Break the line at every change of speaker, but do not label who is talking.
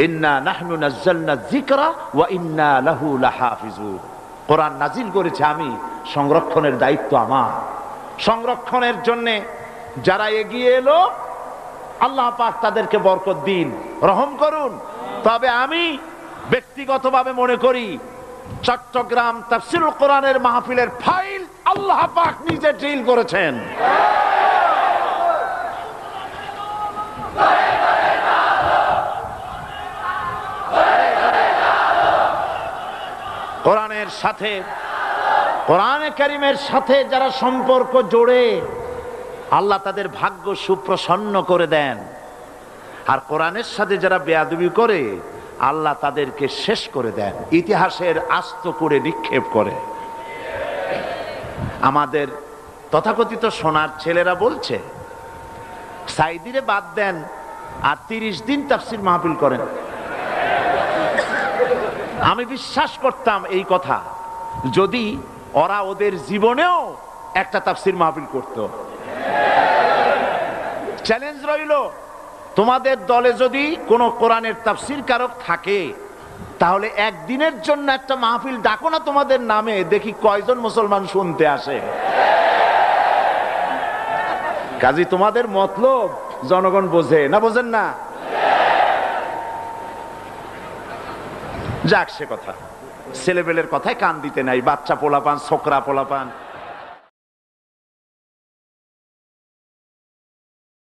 ইন্না নাহনু নাযালনা যিকরা ওয়া ইন্না লাহু লাহাফিজুন। কোরআন নাজিল করেছে আমি, সংরক্ষণের দায়িত্ব আমার। সংরক্ষণের জন্য যারা এগিয়ে এলো আল্লাহ পাক তাদেরকে বরকত দিন, রহম করুন। তবে আমি ব্যক্তিগতভাবে মনে করি চট্টগ্রাম তাফসীরুল কোরআনের মাহফিলের ফাইল আল্লাহ পাক নিজে ডিল করেছেন। কোরআনের সাথে, কোরআনে কারীমের সাথে যারা সম্পর্ক জোড়ে আল্লাহ তাদের ভাগ্য সুপ্রসন্ন করে দেন, আর কোরআনের সাথে যারা বেয়াদবি করে আল্লাহ তাদেরকে শেষ করে দেন, ইতিহাসের আস্ত করে নিক্ষেপ করে। আমাদের তথাকথিত সোনার ছেলেরা বলছে সাইদিরে বাদ দেন আর 30 দিন তাফসীর মাহফিল করেন। আমি বিশ্বাস করতাম এই কথা যদি ওরা ওদের জীবনেও একটা তাফসীর মাহফিল করত। চ্যালেঞ্জ রইল, তোমাদের দলে যদি কোনো কোরআনের তাফসীর কারক থাকে তাহলে একদিনের জন্য একটা মাহফিল ডাকো না তোমাদের নামে, দেখি কয়জন মুসলমান শুনতে আসে। কাজী তোমাদের মতলব জনগণ বোঝে না, বোঝেন না? যাক, সে কথা ছেলেবেলের কথায় কান দিতে নাই। বাচ্চা পোলাপান, ছোকরা পোলাপান